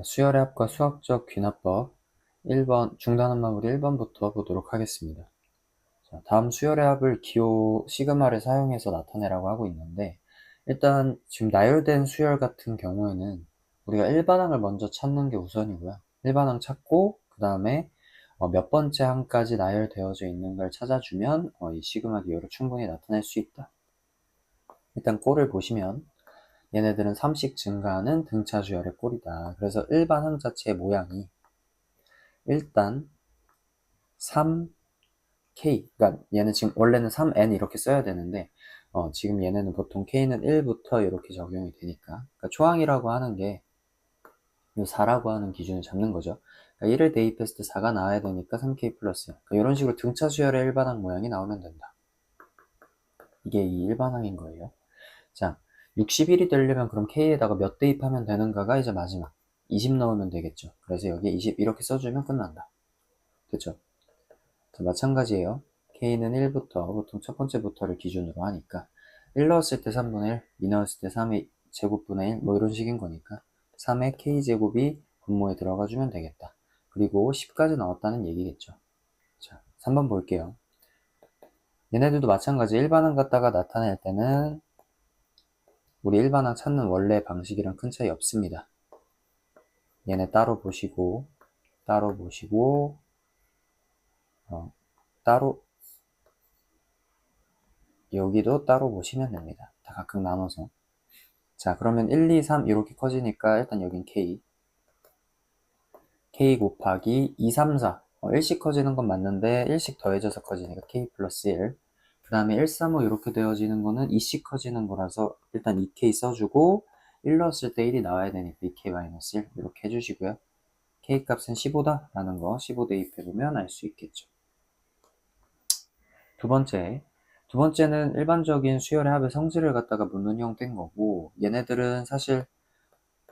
수열의 합과 수학적 귀납법 1번 중단한 마무리 1번부터 보도록 하겠습니다. 자, 다음 수열의 합을 기호 시그마를 사용해서 나타내라고 하고 있는데, 일단 지금 나열된 수열 같은 경우에는 우리가 일반항을 먼저 찾는 게 우선이고요. 일반항 찾고 그 다음에 몇 번째 항까지 나열되어져 있는 걸 찾아주면 이 시그마 기호를 충분히 나타낼 수 있다. 일단 꼴을 보시면 얘네들은 3씩 증가하는 등차 수열의 꼴이다. 그래서 일반항 자체의 모양이 일단 3K, 그러니까 얘는 지금 원래는 3N 이렇게 써야 되는데 지금 얘네는 보통 K는 1부터 이렇게 적용이 되니까, 그러니까 초항이라고 하는 게 이 4라고 하는 기준을 잡는 거죠. 그러니까 1을 대입했을 때 4가 나와야 되니까 3K 플러스 0. 그러니까 이런 식으로 등차 수열의 일반항 모양이 나오면 된다. 이게 이 일반항인 거예요. 자, 61이 되려면 그럼 K에다가 몇 대입하면 되는가가 이제 마지막 20 넣으면 되겠죠. 그래서 여기에 20 이렇게 써주면 끝난다. 됐죠? 자, 마찬가지예요. K는 1부터, 보통 첫 번째부터를 기준으로 하니까 1 넣었을 때 3분의 1, 2 넣었을 때 3의 제곱분의 1, 뭐 이런 식인 거니까 3의 K제곱이 분모에 들어가주면 되겠다. 그리고 10까지 나왔다는 얘기겠죠. 자, 3번 볼게요. 얘네들도 마찬가지 일반항 갖다가 나타낼 때는 우리 일반항 찾는 원래 방식이랑 큰 차이 없습니다. 얘네 따로 보시고 따로 여기도 따로 보시면 됩니다. 다 각각 나눠서. 자, 그러면 1, 2, 3 이렇게 커지니까 일단 여긴 K 곱하기 2, 3, 4 1씩 커지는 건 맞는데 1씩 더해져서 커지니까 K 플러스 1. 그 다음에 1, 3, 5 이렇게 되어지는 거는 2씩 커지는 거라서 일단 2K 써주고 1 넣었을 때 1이 나와야 되니까 2K 마이너스 1 이렇게 해주시고요. K 값은 15다 라는 거 15 대입해보면 알 수 있겠죠. 두 번째는 일반적인 수열의 합의 성질을 갖다가 묻는 형태인 거고, 얘네들은 사실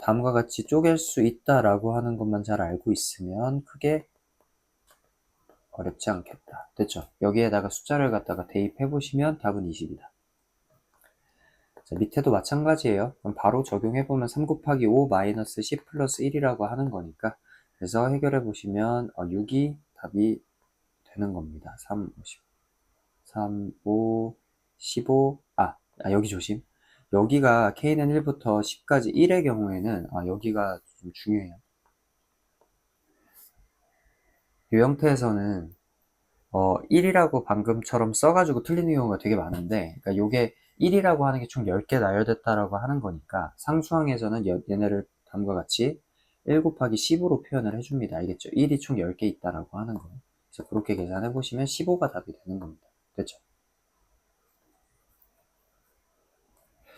다음과 같이 쪼갤 수 있다라고 하는 것만 잘 알고 있으면 크게 어렵지 않겠다. 됐죠? 여기에다가 숫자를 갖다가 대입해 보시면 답은 20이다. 자, 밑에도 마찬가지예요. 그럼 바로 적용해 보면 3 곱하기 5 마이너스 10 플러스 1이라고 하는 거니까, 그래서 해결해 보시면 6이 답이 되는 겁니다. 3, 50. 3, 5, 15, 여기 조심. 여기가 K는 1부터 10까지 1의 경우에는, 여기가 좀 중요해요. 이 형태에서는, 1이라고 방금처럼 써가지고 틀리는 경우가 되게 많은데, 그러니까 요게 1이라고 하는 게 총 10개 나열됐다라고 하는 거니까, 상수항에서는 얘네를 다음과 같이 1 곱하기 10으로 표현을 해줍니다. 알겠죠? 1이 총 10개 있다라고 하는 거예요. 그래서 그렇게 계산해보시면 15가 답이 되는 겁니다. 됐죠?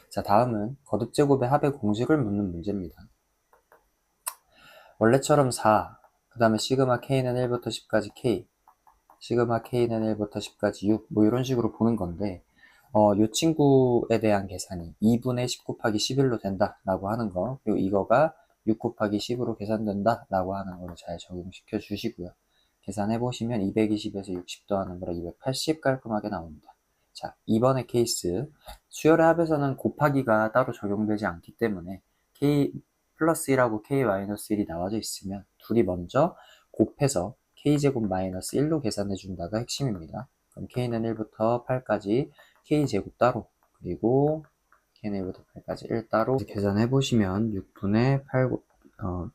자, 다음은 거듭제곱의 합의 공식을 묻는 문제입니다. 원래처럼 4, 그 다음에 시그마 K는 1부터 10까지 K, 시그마 K는 1부터 10까지 6, 뭐 이런 식으로 보는 건데, 요 친구에 대한 계산이 2분의 10 곱하기 11로 된다 라고 하는 거, 그리고 이거가 6 곱하기 10으로 계산된다 라고 하는 거를 잘 적용시켜 주시고요. 계산해 보시면 220에서 60 더하는 거라 280 깔끔하게 나옵니다. 자, 이번의 케이스 수열의 합에서는 곱하기가 따로 적용되지 않기 때문에 K 플러스 1하고 K 마이너스 1이 나와져 있으면 둘이 먼저 곱해서 K제곱 마이너스 1로 계산해 준다가 핵심입니다. 그럼 K는 1부터 8까지 K제곱 따로, 그리고 K는 1부터 8까지 1 따로 계산해 보시면 6분의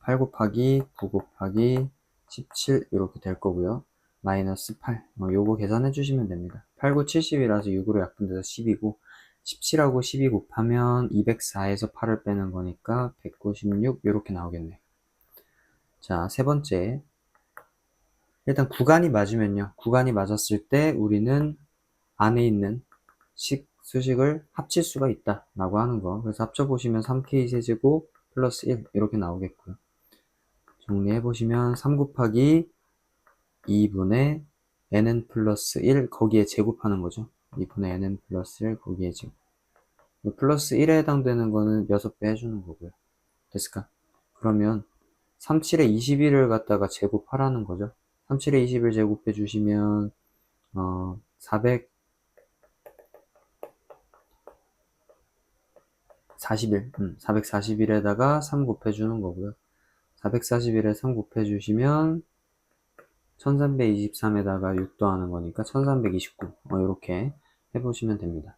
8 곱하기 9 곱하기 17 이렇게 될 거고요. 마이너스 8 요거 계산해 주시면 됩니다. 8, 9, 70이라서 6으로 약분돼서 10이고 17하고 12 곱하면 204에서 8을 빼는 거니까 196 이렇게 나오겠네요. 자, 세 번째, 일단 구간이 맞으면요, 구간이 맞았을 때 우리는 안에 있는 수식을 합칠 수가 있다 라고 하는 거. 그래서 합쳐보시면 3K 세제곱 플러스 1 이렇게 나오겠고요. 정리해보시면 3 곱하기 2분의 nn 플러스 1 거기에 제곱하는 거죠. 2분의 nn 플러스 1 거기에 제곱. 플러스 1에 해당되는 거는 6배 해주는 거고요. 됐을까? 그러면 37에 21을 갖다가 제곱하라는 거죠. 37에 20을 제곱해 주시면 441에다가 3 곱해 주는 거고요. 441에 3 곱해주시면 1323에다가 6 더하는 거니까 1329. 이렇게 해보시면 됩니다.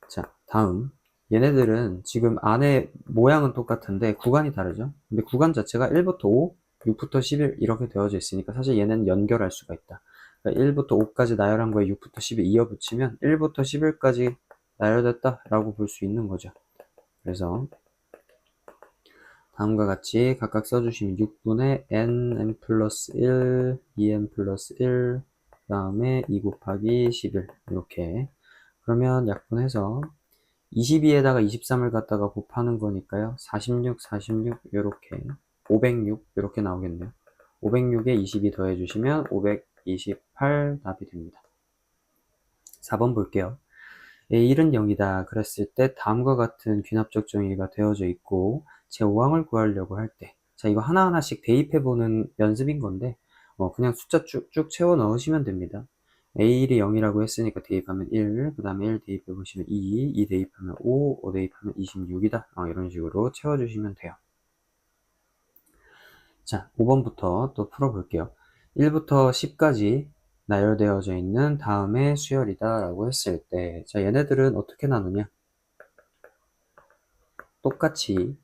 자, 다음. 얘네들은 지금 안에 모양은 똑같은데 구간이 다르죠? 근데 구간 자체가 1부터 5, 6부터 11 이렇게 되어져 있으니까 사실 얘는 연결할 수가 있다. 그러니까 1부터 5까지 나열한 거에 6부터 10을 이어 붙이면 1부터 11까지 나열됐다 라고 볼 수 있는 거죠. 그래서 다음과 같이 각각 써주시면 6분의 n 플러스 1, 2n 플러스 1, 그 다음에 2 곱하기 11 이렇게. 그러면 약분해서 22에다가 23을 갖다가 곱하는 거니까요. 46, 46 이렇게 506 이렇게 나오겠네요. 506에 22 더해주시면 528 답이 됩니다. 4번 볼게요. A1은 0이다 그랬을 때 다음과 같은 귀납적 정의가 되어져 있고 제5항을 구하려고 할 때, 자 이거 하나하나씩 대입해보는 연습인 건데 그냥 숫자 쭉쭉 채워 넣으시면 됩니다. A1이 0이라고 했으니까 대입하면 1, 그 다음에 1 대입해보시면 2 대입하면 5 대입하면 26이다. 이런 식으로 채워주시면 돼요. 자, 5번부터 또 풀어볼게요. 1부터 10까지 나열되어져 있는 다음의 수열이다 라고 했을 때, 자 얘네들은 어떻게 나누냐? 똑같이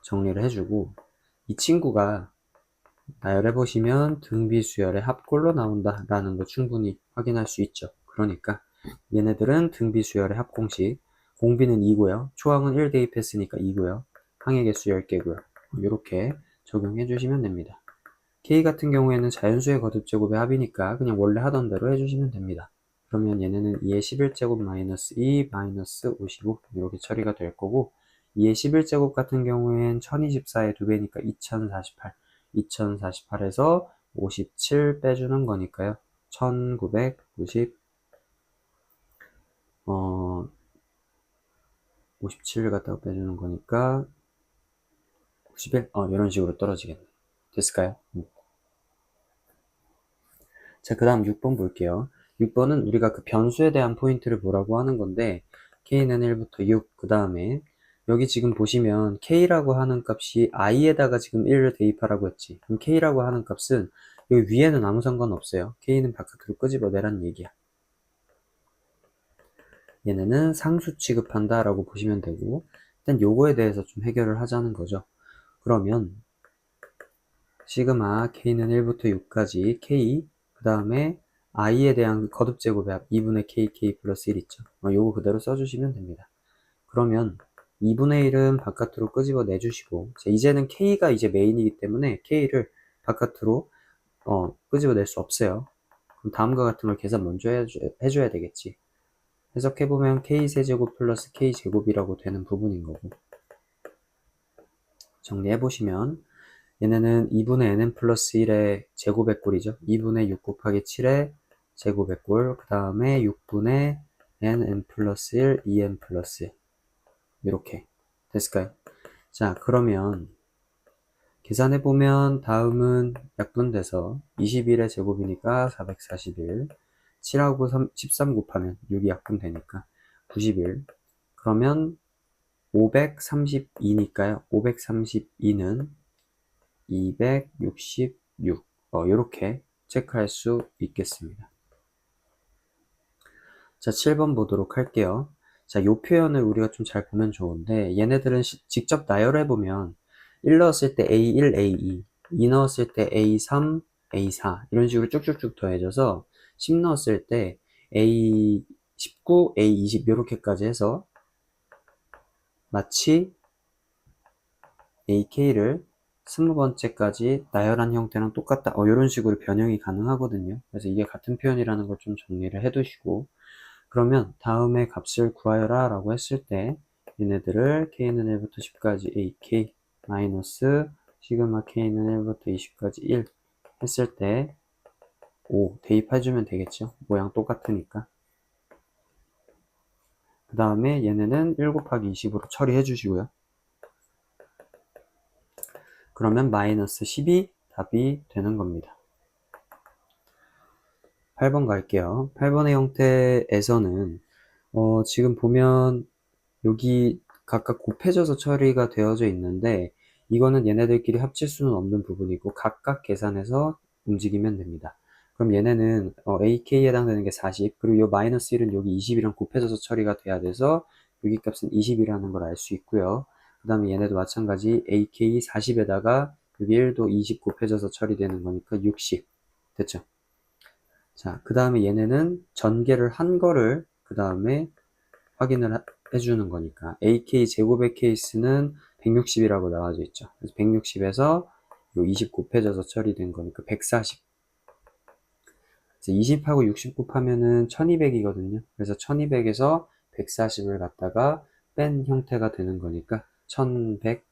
정리를 해주고, 이 친구가 나열해보시면 등비수열의 합골로 나온다 라는 거 충분히 확인할 수 있죠. 그러니까 얘네들은 등비수열의 합공식, 공비는 2고요 초항은 1 대입했으니까 2고요 항의 개수 10개고요 이렇게 적용해 주시면 됩니다. K 같은 경우에는 자연수의 거듭제곱의 합이니까 그냥 원래 하던 대로 해주시면 됩니다. 그러면 얘네는 2의 11제곱 마이너스 2 마이너스 55 이렇게 처리가 될 거고, 2의 11제곱 같은 경우엔 1024의 2배니까 2048, 2048에서 57 빼주는 거니까요. 1990 57 갖다가 빼주는 거니까 91 이런 식으로 떨어지겠네. 됐을까요? 자, 그 다음 6번 볼게요. 6번은 우리가 그 변수에 대한 포인트를 보라고 하는 건데, k는 1부터 6, 그 다음에 여기 지금 보시면 k라고 하는 값이 i에다가 지금 1을 대입하라고 했지. 그럼 k라고 하는 값은 여기 위에는 아무 상관없어요. k는 바깥으로 끄집어내란 얘기야. 얘네는 상수 취급한다 라고 보시면 되고, 일단 요거에 대해서 좀 해결을 하자는 거죠. 그러면 시그마 k는 1부터 6까지 k, 그 다음에 i에 대한 거듭제곱의 합 2분의 kk 플러스 1 있죠. 요거 그대로 써주시면 됩니다. 그러면 2분의 1은 바깥으로 끄집어 내주시고, 이제는 k가 이제 메인이기 때문에 k를 바깥으로 끄집어 낼 수 없어요. 그럼 다음과 같은 걸 계산 먼저 해줘야 되겠지. 해석해보면 k세제곱 플러스 k제곱이라고 되는 부분인 거고, 정리해보시면 얘네는 2분의 nn 플러스 1의 제곱의 꼴이죠. 2분의 6 곱하기 7의 제곱의 꼴, 그 다음에 6분의 nn 플러스 1, 2n 플러스 1 이렇게 됐을까요? 자, 그러면 계산해보면 다음은 약분돼서 21의 제곱이니까 441, 7하고 13 곱하면 6이 약분되니까 91, 그러면 532니까요. 532는 266 이렇게 체크할 수 있겠습니다. 자, 7번 보도록 할게요. 자, 요 표현을 우리가 좀 잘 보면 좋은데, 얘네들은 직접 나열해보면 1 넣었을 때 A1, A2, 2 넣었을 때 A3, A4 이런 식으로 쭉쭉쭉 더해져서 10 넣었을 때 A19, A20 이렇게까지 해서 마치 AK를 20번째까지 나열한 형태랑 똑같다. 이런 식으로 변형이 가능하거든요. 그래서 이게 같은 표현이라는 걸 좀 정리를 해두시고, 그러면 다음에 값을 구하여라 라고 했을 때 얘네들을 k는 1부터 10까지 ak 마이너스 시그마 k는 1부터 20까지 1 했을 때 5 대입해주면 되겠죠. 모양 똑같으니까. 그 다음에 얘네는 1 곱하기 20으로 처리해 주시고요. 그러면 마이너스 10이 답이 되는 겁니다. 8번 갈게요. 8번의 형태에서는 지금 보면 여기 각각 곱해져서 처리가 되어져 있는데 이거는 얘네들끼리 합칠 수는 없는 부분이고 각각 계산해서 움직이면 됩니다. 그럼 얘네는 AK에 해당되는 게 40, 그리고 요 마이너스 1은 여기 20이랑 곱해져서 처리가 돼야 돼서 여기 값은 20이라는 걸 알 수 있고요. 그 다음에 얘네도 마찬가지 AK 40에다가 여기 1도 20 곱해져서 처리되는 거니까 60. 됐죠? 자, 그 다음에 얘네는 전개를 한 거를 그 다음에 확인을 해주는 거니까 AK 제곱의 케이스는 160이라고 나와져 있죠. 그래서 160에서 요 20 곱해져서 처리된 거니까 140. 20하고 60 곱하면은 1200이거든요. 그래서 1200에서 140을 갖다가 뺀 형태가 되는 거니까 1100,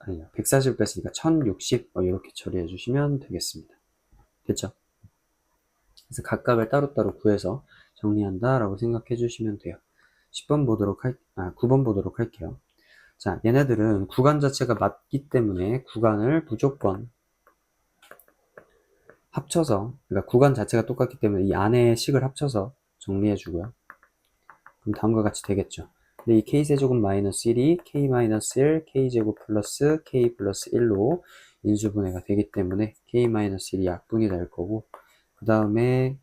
아니야, 140을 뺐으니까 1060 이렇게 처리해 주시면 되겠습니다. 됐죠? 그래서 각각을 따로따로 구해서 정리한다 라고 생각해 주시면 돼요. 9번 보도록 할게요. 자, 얘네들은 구간 자체가 맞기 때문에 구간을 무조건 합쳐서, 그러니까 구간 자체가 똑같기 때문에 이 안에 식을 합쳐서 정리해 주고요. 그럼 다음과 같이 되겠죠. 근데 이 k세제곱 마이너스 1이 k 마이너스 1, k제곱 플러스 k 플러스 1로 인수분해가 되기 때문에 k 마이너스 1이 약분이 될 거고, 그 다음에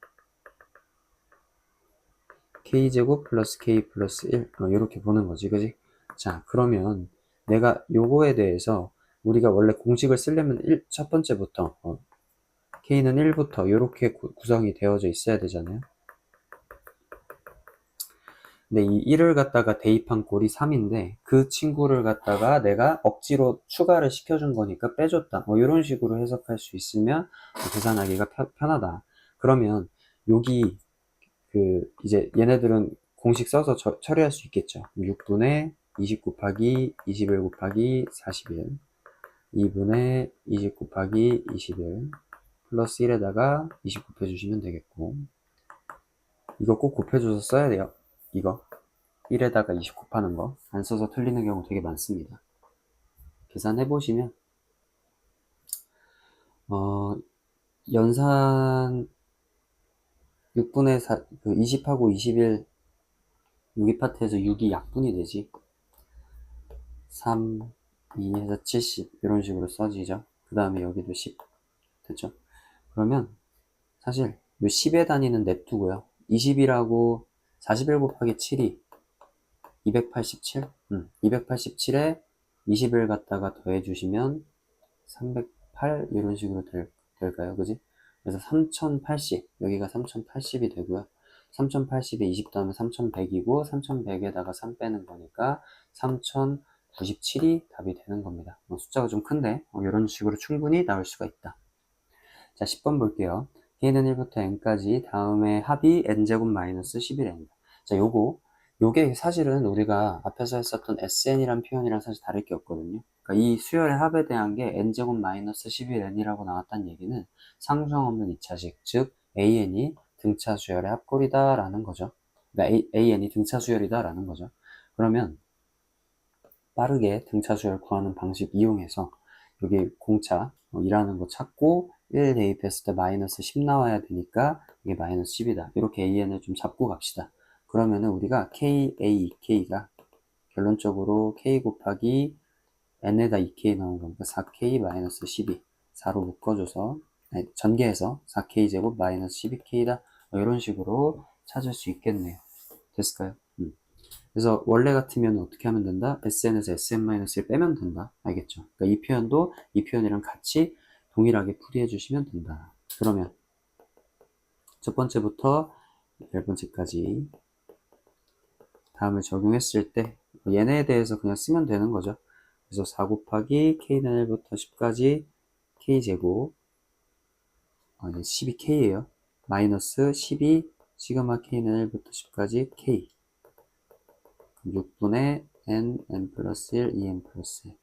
k제곱 플러스 k 플러스 1 이렇게 보는 거지, 그지? 자, 그러면 내가 요거에 대해서 우리가 원래 공식을 쓰려면 첫 번째부터 k는 1부터 이렇게 구성이 되어져 있어야 되잖아요. 근데 이 1을 갖다가 대입한 꼴이 3인데 그 친구를 갖다가 내가 억지로 추가를 시켜준 거니까 빼줬다. 이런 식으로 해석할 수 있으면 계산하기가 편하다. 그러면 여기 이제 얘네들은 공식 써서 처리할 수 있겠죠. 6분의 20 곱하기 21 곱하기 41, 2분의 20 곱하기 21 플러스 1에다가 20 곱해주시면 되겠고, 이거 꼭 곱해줘서 써야 돼요. 이거 1에다가 20 곱하는 거 안 써서 틀리는 경우 되게 많습니다. 계산해보시면 연산 6분의 4, 20하고 21 여기 파트에서 6이 약분이 되지. 3, 2에서 70 이런 식으로 써지죠. 그 다음에 여기도 10 됐죠. 그러면 사실 요 10의 단위는 냅두고요. 20이라고 41 곱하기 7이 287? 287에 20을 갖다가 더해주시면 308 이런 식으로 될까요? 그지? 그래서 3080 여기가 3080이 되고요. 3080에 20 더하면 3100이고 3100에다가 3 빼는 거니까 3097이 답이 되는 겁니다. 숫자가 좀 큰데 이런 식으로 충분히 나올 수가 있다. 자, 10번 볼게요. k는 1부터 n까지 다음에 합이 n제곱 마이너스 11n이다. 자, 요게 사실은 우리가 앞에서 했었던 sn이란 표현이랑 사실 다를 게 없거든요. 그러니까 이 수열의 합에 대한 게 n제곱 마이너스 11n이라고 나왔다는 얘기는 상수항 없는 2차식, 즉 an이 등차 수열의 합골이다 라는 거죠. 그러니까 an이 등차 수열이다 라는 거죠. 그러면 빠르게 등차 수열 구하는 방식 이용해서 여기 공차 이라는 거 찾고 1 대입했을 때 마이너스 10 나와야 되니까 이게 마이너스 10이다. 이렇게 an을 좀 잡고 갑시다. 그러면은 우리가 k가 결론적으로 k 곱하기 n에다 2k 나온 거니까 4k 마이너스 12 4로 묶어줘서 전개해서 4k 제곱 마이너스 12k다. 이런 식으로 찾을 수 있겠네요. 됐을까요? 그래서 원래 같으면 어떻게 하면 된다? sn에서 sn-1 빼면 된다. 알겠죠? 그러니까 이 표현도 이 표현이랑 같이 동일하게 풀이해 주시면 된다. 그러면 첫 번째부터 10번째까지 다음을 적용했을 때 얘네에 대해서 그냥 쓰면 되는 거죠. 그래서 4 곱하기 k는 1부터 10까지 k제곱 12k예요. 마이너스 12 시그마 k는 1부터 10까지 k 6분의 n 플러스 1 2n 플러스 1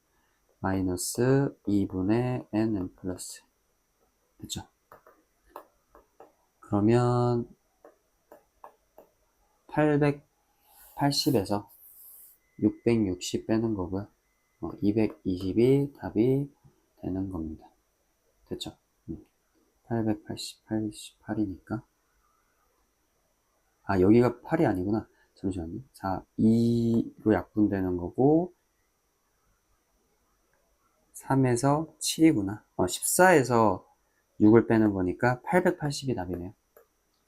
마이너스 2분의 n 플러스 1 됐죠? 그러면 880에서 660 빼는 거고요. 220이 답이 되는 겁니다. 됐죠? 888이니까 여기가 8이 아니구나. 잠시만요. 2로 약분되는 거고, 3에서 7이구나. 14에서 6을 빼는 거니까 880이 답이네요.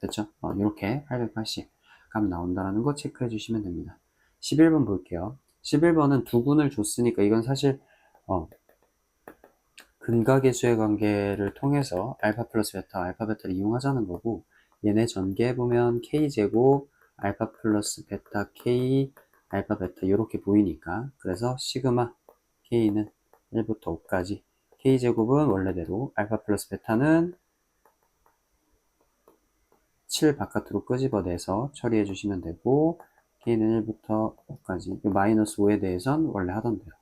됐죠? 이렇게 880 값 나온다는 거 체크해 주시면 됩니다. 11번 볼게요. 11번은 두 군을 줬으니까 이건 사실 근각계수의 관계를 통해서 알파 플러스 베타, 알파 베타를 이용하자는 거고, 얘네 전개해보면 k제곱 알파 플러스 베타 k 알파 베타 이렇게 보이니까, 그래서 시그마 k는 1부터 5까지, k제곱은 원래대로 알파 플러스 베타는 7 바깥으로 끄집어내서 처리해 주시면 되고, k는 1부터 5까지, 마이너스 5에 대해선 원래 하던 대로.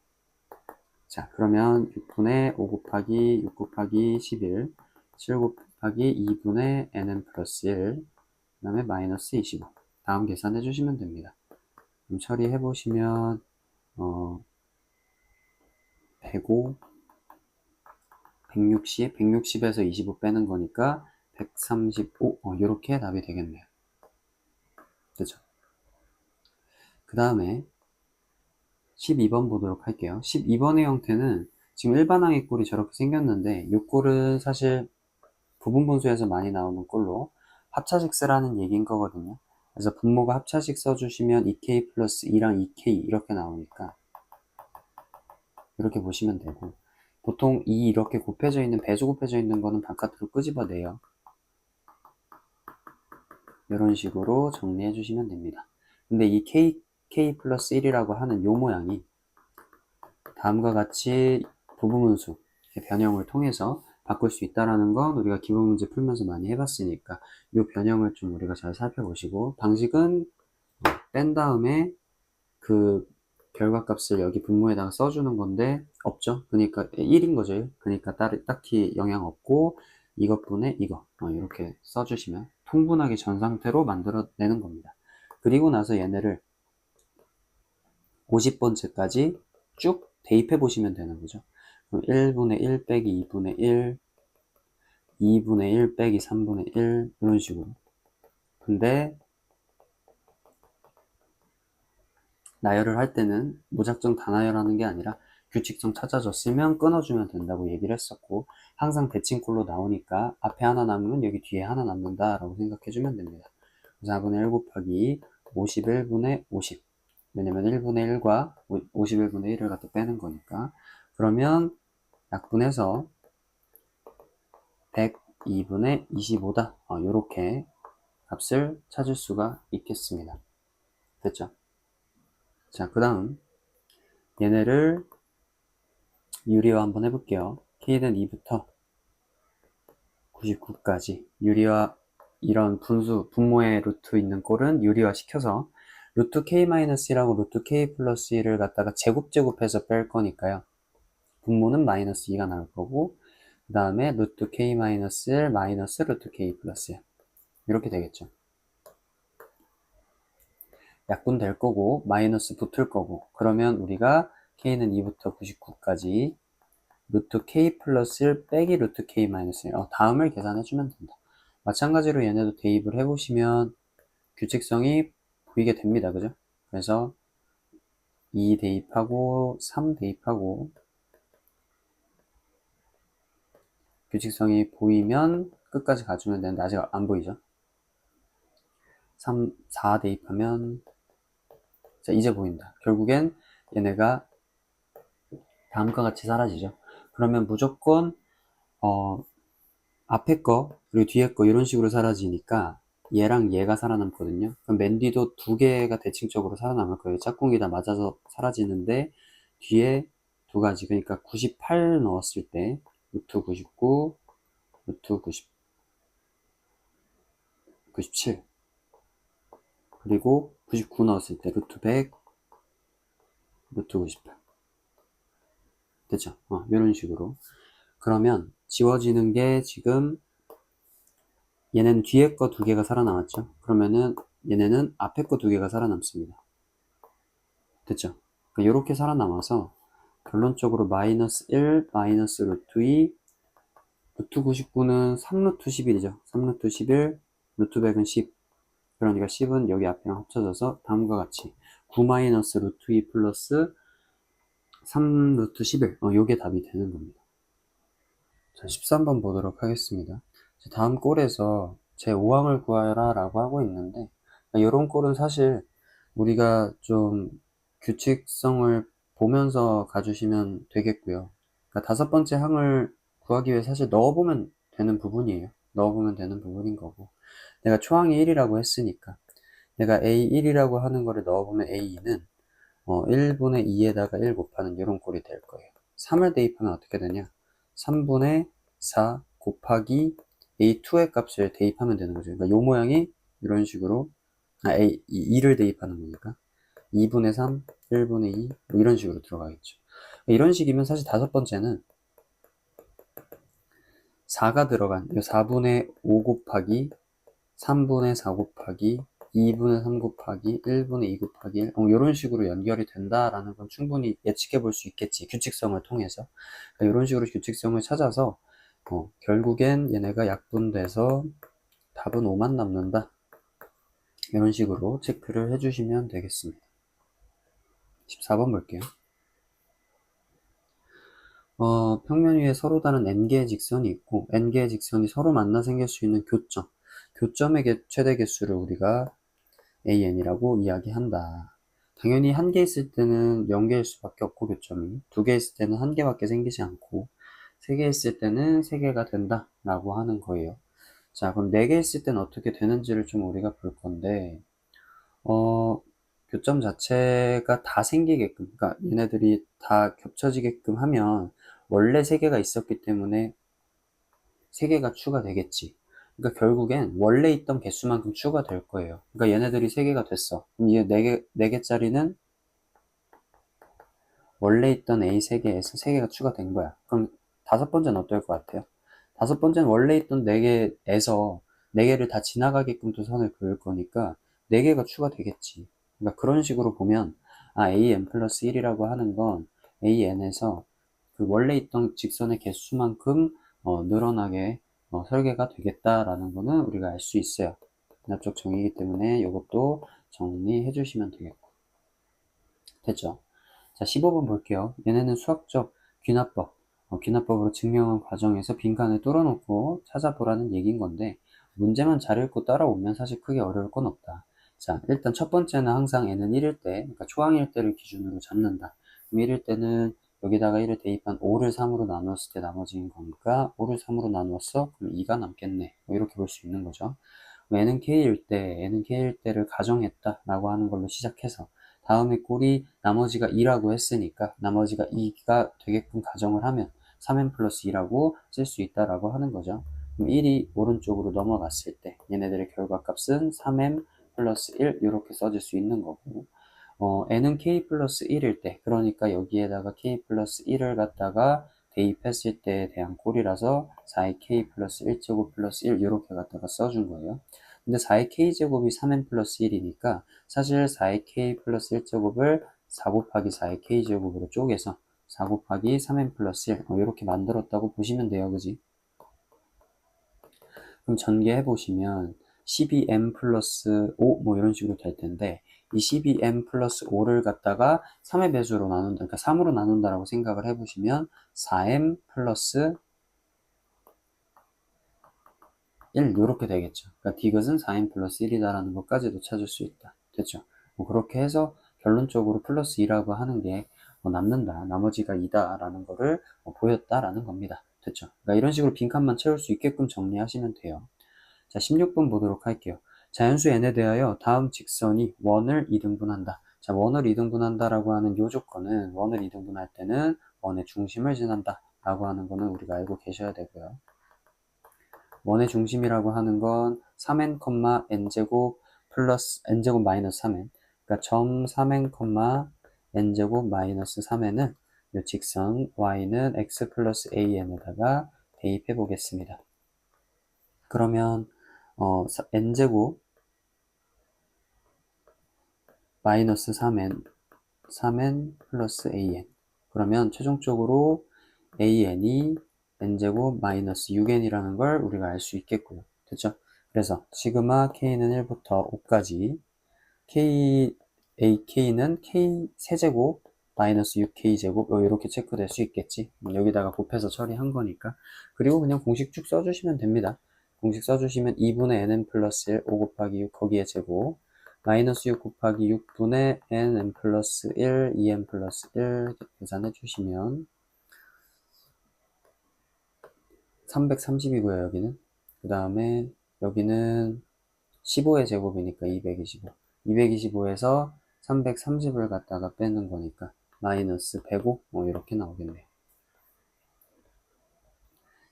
자, 그러면 6분의 5 곱하기 6 곱하기 11, 7 곱하기 2분의 nn 플러스 1, 그 다음에 마이너스 25. 다음 계산해 주시면 됩니다. 그럼 처리해 보시면 105, 160, 160에서 25 빼는 거니까 135, 이렇게 답이 되겠네요. 그죠? 그 다음에 12번 보도록 할게요. 12번의 형태는 지금 일반항의 꼴이 저렇게 생겼는데, 이 꼴은 사실 부분분수에서 많이 나오는 꼴로 합차식 쓰라는 얘기인 거거든요. 그래서 분모가 합차식 써주시면 2k 플러스 2랑 2k 이렇게 나오니까 이렇게 보시면 되고, 보통 이렇게 곱해져 있는, 배수 곱해져 있는 거는 바깥으로 끄집어내요. 이런 식으로 정리해 주시면 됩니다. 근데 이 k 플러스 1이라고 하는 요 모양이 다음과 같이 부분분수 변형을 통해서 바꿀 수 있다는 건 우리가 기본 문제 풀면서 많이 해봤으니까 이 변형을 좀 우리가 잘 살펴보시고, 방식은 뺀 다음에 그 결과값을 여기 분모에다가 써주는 건데 없죠. 그러니까 1인 거죠. 1. 그러니까 딱히 영향 없고, 이것분의 이거 이렇게 써주시면 통분하기 전 상태로 만들어내는 겁니다. 그리고 나서 얘네를 50번째까지 쭉 대입해 보시면 되는 거죠. 그럼 1분의 1 빼기 2분의 1, 2분의 1 빼기 3분의 1 이런 식으로. 근데 나열을 할 때는 무작정 다 나열하는 게 아니라 규칙성 찾아줬으면 끊어주면 된다고 얘기를 했었고, 항상 대칭꼴로 나오니까 앞에 하나 남으면 여기 뒤에 하나 남는다 라고 생각해주면 됩니다. 4분의 1 곱하기 51분의 50. 왜냐면 1분의 1과 51분의 1을 갖다 빼는 거니까. 그러면 약분해서 102분의 25다. 이렇게 값을 찾을 수가 있겠습니다. 됐죠? 자, 그 다음 얘네를 유리화 한번 해볼게요. k는 2부터 99까지 유리화, 이런 분모의 루트 있는 꼴은 유리화 시켜서 루트 k-1이라고 루트 k 플러스 1을 갖다가 제곱해서 뺄 거니까요. 분모는 마이너스 2가 나올 거고, 그 다음에 루트 k-1 마이너스 루트 k 플러스 1 이렇게 되겠죠. 약분 될 거고 마이너스 붙을 거고, 그러면 우리가 k는 2부터 99까지 루트 k 플러스 1 빼기 루트 k 마이너스 1 다음을 계산해주면 된다. 마찬가지로 얘네도 대입을 해보시면 규칙성이 보이게 됩니다. 그죠? 그래서 2 대입하고 3 대입하고 규칙성이 보이면 끝까지 가주면 되는데 아직 안 보이죠? 4 대입하면, 자, 이제 보인다. 결국엔 얘네가 다음과 같이 사라지죠. 그러면 무조건 앞에 거 그리고 뒤에 거 이런 식으로 사라지니까 얘랑 얘가 살아남거든요. 그럼 맨 뒤도 두 개가 대칭적으로 살아남을 거예요. 짝꿍이 다 맞아서 사라지는데 뒤에 두 가지, 그러니까 98 넣었을 때 루트 99, 루트 97, 그리고 99 넣었을 때 루트 100, 루트 98. 됐죠? 이런 식으로. 그러면 지워지는 게 지금 얘네는 뒤에 거 두 개가 살아남았죠? 그러면은 얘네는 앞에 거 두 개가 살아남습니다. 됐죠? 그러니까 이렇게 살아남아서 결론적으로 마이너스 1, 마이너스 루트 2, 루트 99는 3루트 11이죠. 3루트 11, 루트 100은 10. 그러니까 10은 여기 앞이랑 합쳐져서 다음과 같이 9 마이너스 루트 2 플러스 3 루트 11 요게 답이 되는 겁니다. 자, 13번 보도록 하겠습니다. 다음 꼴에서 제5항을 구하라 라고 하고 있는데 이런 꼴은 사실 우리가 좀 규칙성을 보면서 가주시면 되겠고요. 그러니까 다섯 번째 항을 구하기 위해 사실 넣어보면 되는 부분이에요. 넣어보면 되는 부분인 거고 내가 초항이 1이라고 했으니까 내가 A1이라고 하는 거를 넣어보면 A2는 1분의 2에다가 1 곱하는 이런 꼴이 될 거예요. 3을 대입하면 어떻게 되냐? 3분의 4 곱하기 A2의 값을 대입하면 되는 거죠. 그러니까 요 모양이 이런 식으로 A2를 대입하는 거니까 2분의 3, 1분의 2 뭐 이런 식으로 들어가겠죠. 이런 식이면 사실 다섯 번째는 4가 들어간 4분의 5 곱하기 3분의 4 곱하기 2분의 3 곱하기 1분의 2 곱하기 1 이런 식으로 연결이 된다라는 건 충분히 예측해 볼 수 있겠지. 규칙성을 통해서. 그러니까 이런 식으로 규칙성을 찾아서 결국엔 얘네가 약분돼서 답은 5만 남는다. 이런 식으로 체크를 해주시면 되겠습니다. 14번 볼게요. 평면 위에 서로 다른 n개의 직선이 있고 n개의 직선이 서로 만나 생길 수 있는 교점. 교점의 최대 개수를 우리가 AN이라고 이야기한다. 당연히 한 개 있을 때는 0개일 수밖에 없고 교점이 두 개 있을 때는 한 개밖에 생기지 않고 세 개 있을 때는 세 개가 된다 라고 하는 거예요. 자, 그럼 네 개 있을 때는 어떻게 되는지를 좀 우리가 볼 건데 교점 자체가 다 생기게끔 그러니까 얘네들이 다 겹쳐지게끔 하면 원래 세 개가 있었기 때문에 세 개가 추가되겠지. 그러니까 결국엔 원래 있던 개수만큼 추가될 거예요. 그러니까 얘네들이 3개가 됐어. 그럼 이게 4개짜리는 원래 있던 A 3개에서 3개가 추가된 거야. 그럼 다섯 번째는 어떨 것 같아요? 다섯 번째는 원래 있던 4개에서 4개를 다 지나가게끔 또 선을 그을 거니까 4개가 추가되겠지. 그러니까 그런 식으로 보면 AN 플러스 1이라고 하는 건 AN에서 그 원래 있던 직선의 개수만큼 늘어나게 설계가 되겠다라는 거는 우리가 알 수 있어요. 납작 정의이기 때문에 이것도 정리해 주시면 되겠고. 됐죠? 자, 15번 볼게요. 얘네는 수학적 귀납법, 귀납법으로 증명한 과정에서 빈칸을 뚫어놓고 찾아보라는 얘기인 건데 문제만 잘 읽고 따라오면 사실 크게 어려울 건 없다. 자, 일단 첫 번째는 항상 n은 1일 때, 그러니까 초항일 때를 기준으로 잡는다. 그럼 1일 때는 여기다가 1을 대입한 5를 3으로 나누었을 때 나머지인 거니까 5를 3으로 나누었어? 그럼 2가 남겠네. 뭐 이렇게 볼 수 있는 거죠. n은 k일 때를 가정했다라고 하는 걸로 시작해서 다음에 꼴이 나머지가 2라고 했으니까 나머지가 2가 되게끔 가정을 하면 3n 플러스 2라고 쓸 수 있다라고 하는 거죠. 그럼 1이 오른쪽으로 넘어갔을 때 얘네들의 결과값은 3n 플러스 1 이렇게 써질 수 있는 거고 n은 k 플러스 1일 때 그러니까 여기에다가 k 플러스 1을 갖다가 대입했을 때에 대한 꼴이라서 4의 k 플러스 1제곱 플러스 1 이렇게 갖다가 써준 거예요. 근데 4의 k제곱이 3n 플러스 1이니까 사실 4의 k 플러스 1제곱을 4 곱하기 4의 k제곱으로 쪼개서 4 곱하기 3n 플러스 1 이렇게 만들었다고 보시면 돼요. 그지? 그럼 전개해 보시면 12m 플러스 5 뭐 이런 식으로 될 텐데 이 12m 플러스 5를 갖다가 3의 배수로 나눈다. 그러니까 3으로 나눈다라고 생각을 해보시면 4m 플러스 1 이렇게 되겠죠. 그러니까 디귿은 4m 플러스 1이다라는 것까지도 찾을 수 있다. 됐죠? 뭐 그렇게 해서 결론적으로 플러스 2라고 하는 게 남는다. 나머지가 2다라는 거를 보였다라는 겁니다. 됐죠? 그러니까 이런 식으로 빈칸만 채울 수 있게끔 정리하시면 돼요. 자, 16번 보도록 할게요. 자연수 n에 대하여 다음 직선이 원을 이등분한다. 자, 원을 이등분한다라고 하는 요 조건은 원을 이등분할 때는 원의 중심을 지난다 라고 하는 거는 우리가 알고 계셔야 되고요. 원의 중심이라고 하는 건 3n, n제곱 플러스 n제곱 마이너스 3n 그러니까 점 3n, n제곱 마이너스 3n은 이 직선 y는 x 플러스 an에다가 대입해 보겠습니다. 그러면 n제곱 마이너스 3n 플러스 an 그러면 최종적으로 an이 n제곱 마이너스 6n이라는 걸 우리가 알 수 있겠고요. 됐죠? 그래서 시그마 k는 1부터 5까지 k, ak는 k 세제곱 마이너스 6k제곱 이렇게 체크될 수 있겠지. 여기다가 곱해서 처리한 거니까. 그리고 그냥 공식 쭉 써주시면 됩니다. 공식 써주시면 2분의 nn 플러스 1, 5 곱하기 6 거기에 제곱 마이너스 6 곱하기 6분의 nn 플러스 1, 2n 플러스 1 계산해 주시면 330이고요, 여기는. 그 다음에 여기는 15의 제곱이니까 225. 225에서 330을 갖다가 빼는 거니까 마이너스 105 이렇게 나오겠네요.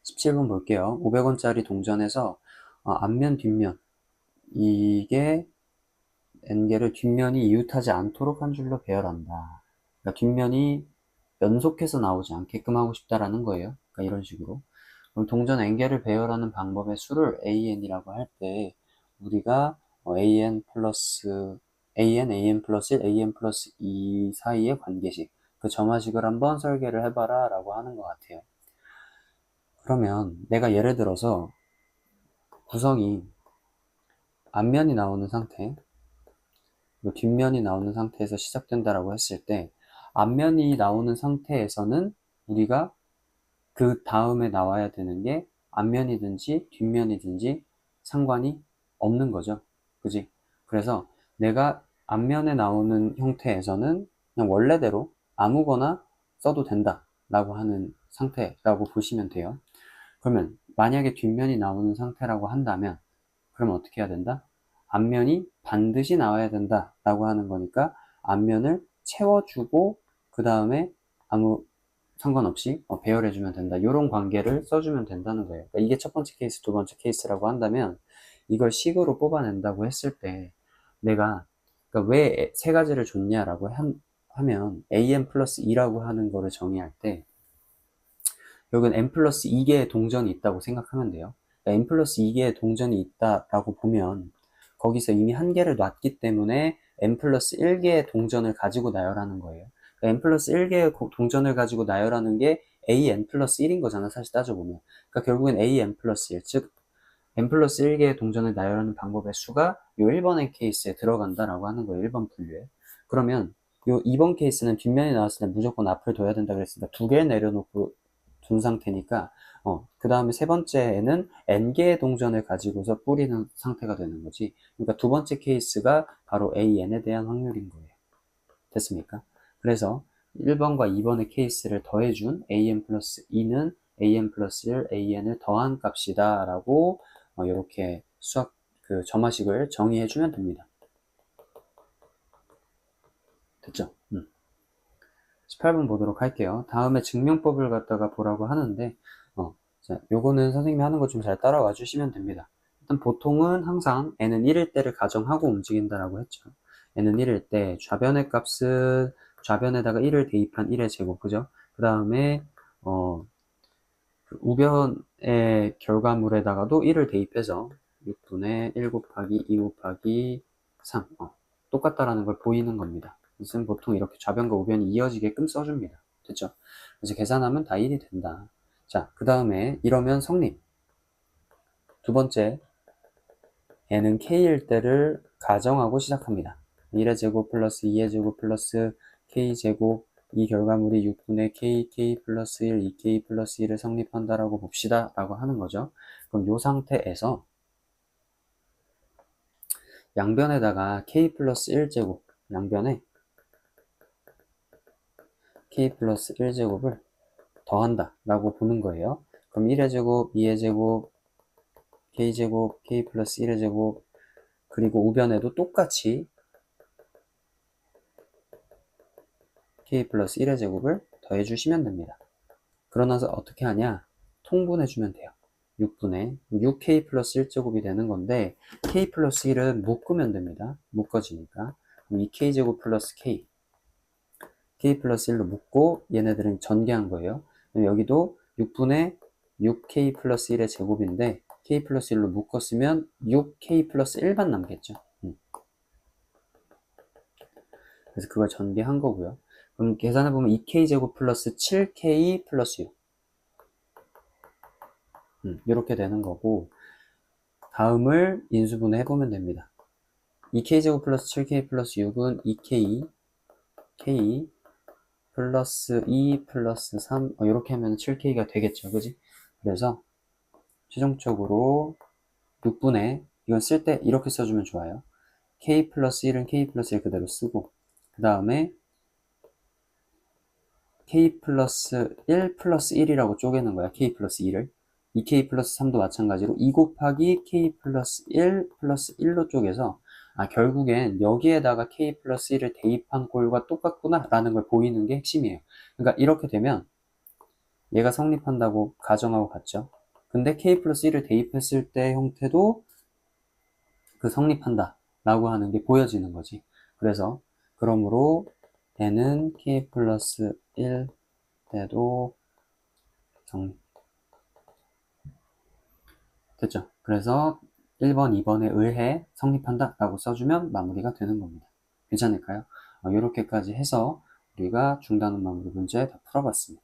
17번 볼게요. 500원짜리 동전에서 앞면 뒷면 이게 n개를 뒷면이 이웃하지 않도록 한 줄로 배열한다. 그러니까 뒷면이 연속해서 나오지 않게끔 하고 싶다라는 거예요. 그러니까 이런 식으로. 그럼 동전 n개를 배열하는 방법의 수를 an이라고 할 때 우리가 an 플러스 an 플러스 1, an 플러스 2 사이의 관계식 그 점화식을 한번 설계를 해봐라 라고 하는 것 같아요. 그러면 내가 예를 들어서 구성이 앞면이 나오는 상태 뒷면이 나오는 상태에서 시작된다라고 했을 때 앞면이 나오는 상태에서는 우리가 그 다음에 나와야 되는 게 앞면이든지 뒷면이든지 상관이 없는 거죠. 그지? 그래서 내가 앞면에 나오는 형태에서는 그냥 원래대로 아무거나 써도 된다 라고 하는 상태라고 보시면 돼요. 그러면 만약에 뒷면이 나오는 상태라고 한다면 그러면 어떻게 해야 된다? 앞면이 반드시 나와야 된다 라고 하는 거니까 앞면을 채워주고 그 다음에 아무 상관없이 배열해주면 된다. 이런 관계를 써주면 된다는 거예요. 그러니까 이게 첫 번째 케이스, 두 번째 케이스라고 한다면 이걸 식으로 뽑아낸다고 했을 때 내가 그러니까 왜 세 가지를 줬냐라고 하면 an 플러스 2라고 하는 거를 정의할 때 여기는 n 플러스 2개의 동전이 있다고 생각하면 돼요. 그러니까 n 플러스 2개의 동전이 있다라고 보면 거기서 이미 한 개를 놨기 때문에 n 플러스 1개의 동전을 가지고 나열하는 거예요. 그러니까 n 플러스 1개의 동전을 가지고 나열하는 게 an 플러스 1인 거잖아, 사실 따져보면. 그러니까 결국엔 an 플러스 1, 즉 n 플러스 1개의 동전을 나열하는 방법의 수가 요 1번의 케이스에 들어간다라고 하는 거예요. 1번 분류에. 그러면 요 2번 케이스는 뒷면이 나왔을 때 무조건 앞을 둬야 된다 그랬으니까 두 개 내려놓고 둔 상태니까 그 다음에 세 번째에는 n개의 동전을 가지고서 뿌리는 상태가 되는 거지. 그러니까 두 번째 케이스가 바로 an에 대한 확률인 거예요. 됐습니까? 그래서 1번과 2번의 케이스를 더해준 an 플러스 2는 an 플러스 1, an을 더한 값이다 라고 이렇게 수학 그 점화식을 정의해주면 됩니다. 됐죠? 18번 보도록 할게요. 다음에 증명법을 갖다가 보라고 하는데 자, 요거는 선생님이 하는 거 좀 잘 따라와 주시면 됩니다. 일단 보통은 항상 n은 1일 때를 가정하고 움직인다라고 했죠. n은 1일 때 좌변의 값은 좌변에다가 1을 대입한 1의 제곱, 그죠? 그 다음에 그 우변의 결과물에다가도 1을 대입해서 6분의 1 곱하기 2 곱하기 3 똑같다라는 걸 보이는 겁니다. 이것은 보통 이렇게 좌변과 우변이 이어지게끔 써줍니다. 됐죠? 그래서 계산하면 다 1이 된다. 자, 그 다음에 이러면 성립. 두 번째, n은 k일 때를 가정하고 시작합니다. 1의 제곱 플러스 2의 제곱 플러스 k제곱 이 결과물이 6분의 k 플러스 1, 2k 플러스 1을 성립한다라고 봅시다. 라고 하는 거죠. 그럼 이 상태에서 양변에다가 k 플러스 1제곱, 양변에 k 플러스 1제곱을 더한다 라고 보는 거예요. 그럼 1의 제곱, 2의 제곱, k제곱, k 플러스 1의 제곱 그리고 우변에도 똑같이 k 플러스 1의 제곱을 더해주시면 됩니다. 그러나서 어떻게 하냐? 통분해주면 돼요. 6분의 6k 플러스 1제곱이 되는 건데 k 플러스 1은 묶으면 됩니다. 묶어지니까 2k제곱 플러스 k 플러스 1로 묶고 얘네들은 전개한 거예요. 여기도 6분의 6k 플러스 1의 제곱인데 k 플러스 1로 묶었으면 6k 플러스 1만 남겠죠. 그래서 그걸 전개한 거고요. 그럼 계산해보면 2k제곱 플러스 7k 플러스 6 이렇게 되는 거고 다음을 인수분해 해보면 됩니다. 2k제곱 플러스 7k 플러스 6은 2k, k 플러스 2 플러스 3, 이렇게 하면 7k가 되겠죠. 그지? 그래서 최종적으로 6분의, 이건 쓸 때 이렇게 써주면 좋아요. k 플러스 1은 k 플러스 1 그대로 쓰고, 그 다음에 k 플러스 1 플러스 1이라고 쪼개는 거야. k 플러스 2를. 2k 플러스 3도 마찬가지로 2 곱하기 k 플러스 1 플러스 1로 쪼개서, 결국엔 여기에다가 k 플러스 1을 대입한 꼴과 똑같구나 라는 걸 보이는 게 핵심이에요. 그러니까 이렇게 되면 얘가 성립한다고 가정하고 갔죠. 근데 k 플러스 1을 대입했을 때 형태도 그 성립한다 라고 하는 게 보여지는 거지. 그래서 그러므로 얘는 k 플러스 1 때도 성립. 됐죠? 그래서 1번, 2번에 의해 성립한다 라고 써주면 마무리가 되는 겁니다. 괜찮을까요? 이렇게까지 해서 우리가 중단원 마무리 문제 다 풀어봤습니다.